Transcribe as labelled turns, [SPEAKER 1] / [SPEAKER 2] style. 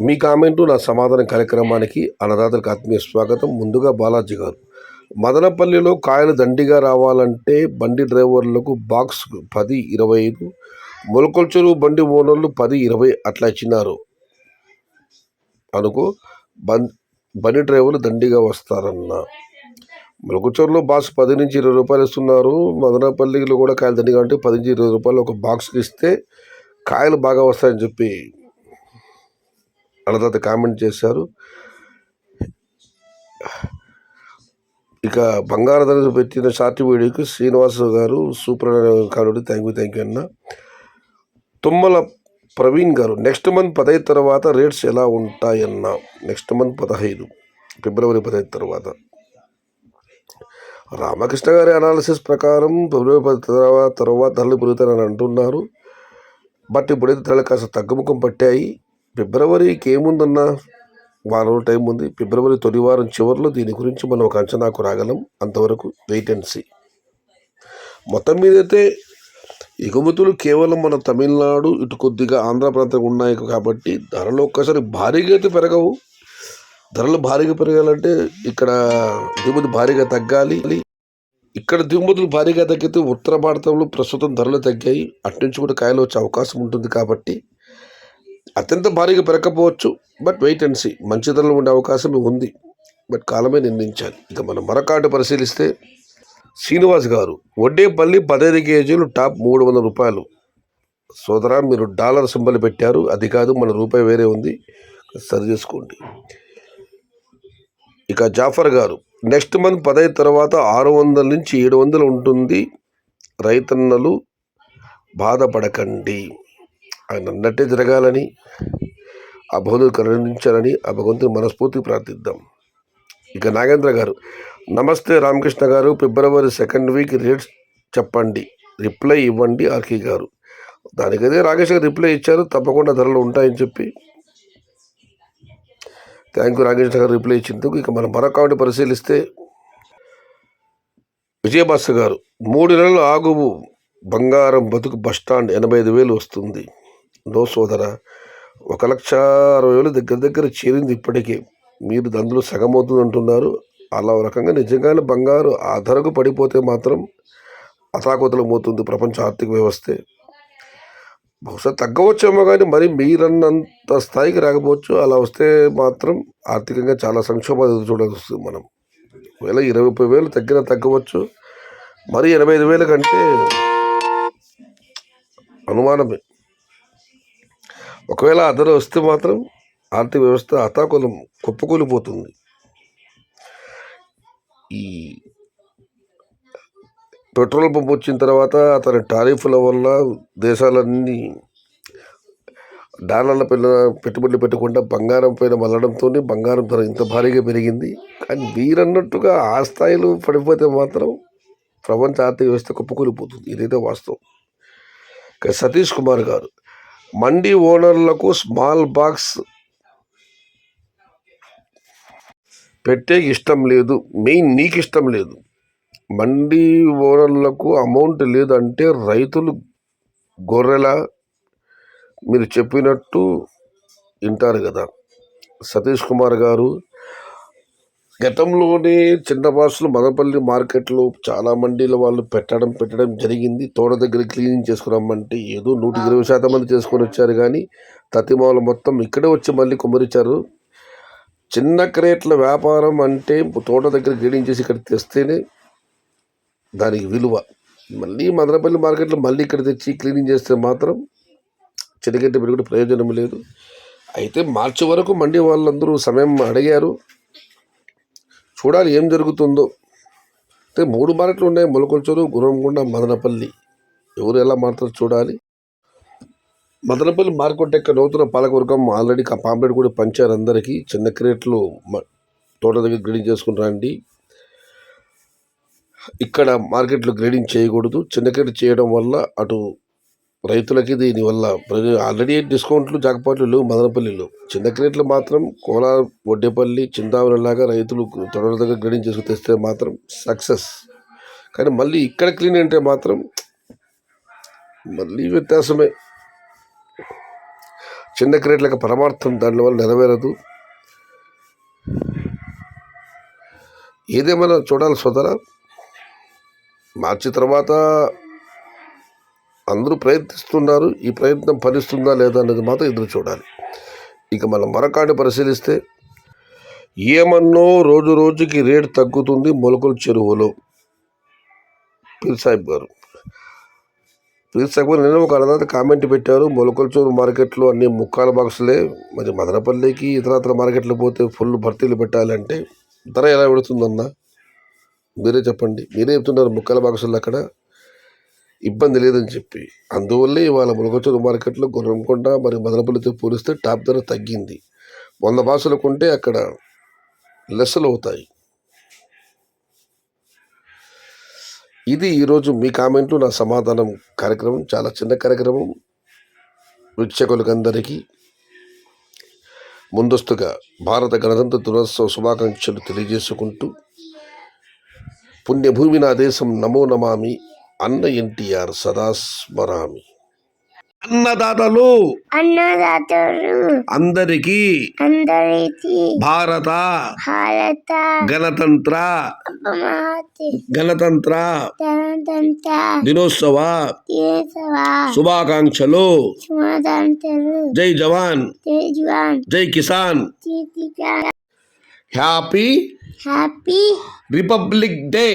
[SPEAKER 1] మీ కామెంటు నా సమాధానం కార్యక్రమానికి అన్నదాతలకు ఆత్మీయ స్వాగతం. ముందుగా బాలాజీ గారు, మదనపల్లిలో కాయలు దండిగా రావాలంటే బండి డ్రైవర్లకు బాక్స్ 10-25, మొలకొల్చెరు బండి ఓనర్లు 10-20 అట్లా ఇచ్చినారు అనుకో, బండి డ్రైవర్లు దండిగా వస్తారన్న. మొలకొల్చెరులో బాక్స్ 10-20 రూపాయలు ఇస్తున్నారు. మదనపల్లిలో కూడా కాయలు దండిగా అంటే 10-20 రూపాయలు ఒక బాక్స్కి ఇస్తే కాయలు బాగా వస్తాయని చెప్పి అన్నదాత కామెంట్ చేశారు. ఇక బంగారు ధర పెట్టిన షార్ట్ వీడియోకి శ్రీనివాస్ గారు సూపర్ కాబట్టి థ్యాంక్ యూ అన్న. తుమ్మల ప్రవీణ్ గారు, నెక్స్ట్ మంత్ 15 తర్వాత రేట్స్ ఎలా ఉంటాయన్న. నెక్స్ట్ మంత్ 15 ఫిబ్రవరి 15 తర్వాత. రామకృష్ణ గారి అనాలిసిస్ ప్రకారం ఫిబ్రవరి 10 తర్వాత ధరలు పెరుగుతారని అంటున్నారు. బట్ ఇప్పుడైతే ధరలు కాస్త తగ్గుముఖం పట్టాయి. ఫిబ్రవరికి ఏముందన్నా, వారం టైం ఉంది. ఫిబ్రవరి తొలి వారం చివరిలో దీని గురించి మనం ఒక అంచనాకు రాగలం. అంతవరకు వెయిట్ అండ్ సీ. మొత్తం మీదైతే ఎగుమతులు కేవలం మన తమిళనాడు, ఇటు కొద్దిగా ఆంధ్ర ప్రాంతం ఉన్నాయి కాబట్టి ధరలు ఒక్కసారి భారీగా అయితే పెరగవు. ధరలు భారీగా పెరగాలంటే ఇక్కడ దిగుమతి భారీగా తగ్గాలి. ఇక్కడ దిగుమతులు భారీగా తగ్గితే ఉత్తర భారతంలో ప్రస్తుతం ధరలు తగ్గాయి. అట్నుంచి కూడా కాయలు వచ్చే అవకాశం ఉంటుంది కాబట్టి అత్యంత భారీగా పెరగకపోవచ్చు. But wait and see. మంచి ధరలు ఉండే అవకాశం ఉంది. బట్ కాలమే నిర్ణయించాలి. ఇక మనం మరొకటి పరిశీలిస్తే శ్రీనివాస్ గారు, వడ్డేపల్లి 15 కేజీలు టాప్ 300 రూపాయలు. సోదరా, మీరు డాలర్ సింబల్ పెట్టారు, అది కాదు, మన రూపాయి వేరే ఉంది, సరి చేసుకోండి. ఇక జాఫర్ గారు, నెక్స్ట్ మంత్ 15 తర్వాత 600 నుంచి 700 ఉంటుంది. రైతన్నలు బాధపడకండి. ఆయన అన్నట్టే జరగాలని, ఆ భగవంతుడు కరుణించాలని ఆ భగవంతుని మనస్ఫూర్తి ప్రార్థిద్దాం. ఇక నాగేంద్ర గారు, నమస్తే రామకృష్ణ గారు, ఫిబ్రవరి 2nd వీక్ రేట్స్ చెప్పండి, రిప్లై ఇవ్వండి ఆర్కే గారు. దానికైతే రాకేష్ గారు రిప్లై ఇచ్చారు, తప్పకుండా ధరలు ఉంటాయని చెప్పి. థ్యాంక్ యూ రాకేష్ గారు రిప్లై ఇచ్చినందుకు. ఇక మనం మరొకటి పరిశీలిస్తే విజయభాస్కర్ గారు, 3 నెలలు ఆగు, బంగారం బతుకు బస్టాండ్ 85,000 వస్తుంది. నో సోదరా, 1,60,60,000 దగ్గర చేరింది ఇప్పటికే. మీరు అందులో సగం అవుతుంది అంటున్నారు. అలా రకంగా నిజంగానే బంగారు ఆ ధరకు పడిపోతే మాత్రం అతాకుతలం అవుతుంది ప్రపంచ ఆర్థిక వ్యవస్థే. బహుశా తగ్గవచ్చేమో కానీ మరి మీరన్నంత స్థాయికి రాకపోవచ్చు. అలా వస్తే మాత్రం ఆర్థికంగా చాలా సంక్షోభాలు ఎదురు చూడాల్సి వస్తుంది. మనం ఒకవేళ 20,000 తగ్గవచ్చు. మరి 85,000 కంటే అనుమానమే. ఒకవేళ ఆ ధర వస్తే మాత్రం ఆర్థిక వ్యవస్థ అతాకులం కుప్పకూలిపోతుంది. ఈ పెట్రోల్ పంప్ వచ్చిన తర్వాత అతని టారిఫ్ల వల్ల దేశాలన్నీ డాలర్ల పైన పెట్టుబడులు పెట్టకుండా బంగారం పైన మళ్ళడంతో బంగారం ధర ఇంత భారీగా పెరిగింది. కానీ మీరన్నట్టుగా ఆ స్థాయిలో పడిపోతే మాత్రం ప్రపంచ ఆర్థిక వ్యవస్థ కుప్పకూలిపోతుంది. ఇదైతే వాస్తవం. సతీష్ కుమార్ గారు, మండీ ఓనర్లకు స్మాల్ బాక్స్ పెట్టే ఇష్టం లేదు, మెయిన్ నీకు ఇష్టం లేదు. మండీ ఓనర్లకు అమౌంట్ లేదంటే రైతులు గొర్రెల, మీరు చెప్పినట్టు వింటారు కదా. సతీష్ కుమార్ గారు, గతంలోనే చిన్న బాక్సులు మదనపల్లి మార్కెట్లో చాలా మండీల వాళ్ళు పెట్టడం జరిగింది. తోట దగ్గర క్లీనింగ్ చేసుకురమ్మంటే ఏదో 120% మంది చేసుకొని వచ్చారు. కానీ తతిమాలు మొత్తం ఇక్కడే వచ్చి మళ్ళీ కుమ్మరించారు. చిన్న క్రేట్ల వ్యాపారం అంటే తోట దగ్గర క్లీనింగ్ చేసి ఇక్కడ తెస్తేనే దానికి విలువ. మళ్ళీ మదనపల్లి మార్కెట్లో మళ్ళీ ఇక్కడ తెచ్చి క్లీనింగ్ చేస్తే మాత్రం చెనగడ్డ పెరుగుడు ప్రయోజనం లేదు. అయితే మార్చి వరకు మండీ వాళ్ళందరూ సమయం అడిగారు. చూడాలి ఏం జరుగుతుందో. అంటే 3 మార్కెట్లు ఉన్నాయి, మొలకొల్చెరు, గుర్రంకొండ, మదనపల్లి. ఎవరు ఎలా మారుతారో చూడాలి. మదనపల్లి మార్కెట్ యొక్క నూతన పాలకవర్గం ఆల్రెడీ పాంప్లెట్ కూడా పంచారు అందరికీ. చిన్న క్రేట్లు తోట దగ్గర గ్రేడింగ్ చేసుకుని రండి, ఇక్కడ మార్కెట్లో గ్రేడింగ్ చేయకూడదు. చిన్న క్రేట్ చేయడం వల్ల అటు రైతులకి దీనివల్ల ఆల్రెడీ డిస్కౌంట్లు జాకపాట్లు లేవు మదనపల్లిలో. చిన్న క్రేట్లు మాత్రం కోలార్, వడ్డేపల్లి, చింతామణిలాగా రైతులు తొడల దగ్గర గ్రేడింగ్ చేసుకుని తెస్తే మాత్రం సక్సెస్. కానీ మళ్ళీ ఇక్కడ క్లీన్ అంటే మాత్రం మళ్ళీ వ్యత్యాసమే. చిన్న క్రియేట్లకు పరమార్థం దానివల్ల నెరవేరదు. ఏదేమైనా చూడాలి సోదరా. మార్చి తర్వాత అందరూ ప్రయత్నిస్తున్నారు. ఈ ప్రయత్నం ఫలిస్తుందా లేదా అనేది మాత్రం ఎదురు చూడాలి. ఇక మనం మరొకటి పరిశీలిస్తే, ఏమన్నో రోజు రోజుకి రేటు తగ్గుతుంది మొలకల చెరువులో. పీర్ సాహిబ్ గారు నేను ఒక అన్నదాత కామెంట్ పెట్టారు, మొలకల చెరువు మార్కెట్లో అన్ని ముక్కాల బాక్సులే, మరి మదనపల్లికి ఇతరత్ర మార్కెట్లు పోతే ఫుల్ భర్తీలు పెట్టాలంటే ధర ఎలా పెడుతుందన్నా మీరే చెప్పండి. మీరే చెప్తున్నారు ముక్కాల బాక్సులు అక్కడ ఇబ్బంది లేదని చెప్పి. అందువల్లే ఇవాళ మొలకల చెరువు మార్కెట్లో గుర్రంకొండ మరి మదనపల్లితో పోలిస్తే టాప్ ధర తగ్గింది. 100 బాక్సులు కొంటే అక్కడ లెస్సులు అవుతాయి. ఇది ఈరోజు మీ కామెంట్లు నా సమాధానం కార్యక్రమం. చాలా చిన్న కార్యక్రమం. వీక్షకులకందరికీ ముందస్తుగా భారత గణతంత్ర దినోత్సవ శుభాకాంక్షలు తెలియజేసుకుంటూ, పుణ్యభూమి నా దేశం నమో నమామి, అన్న ఎన్టీఆర్ సదా స్మరామి. అన్నదాతలు అందరికీ భారత గణతంత్ర దినోత్సవ శుభాకాంక్షలు. జై జవాన్ జై కిసాన్. Happy republic day.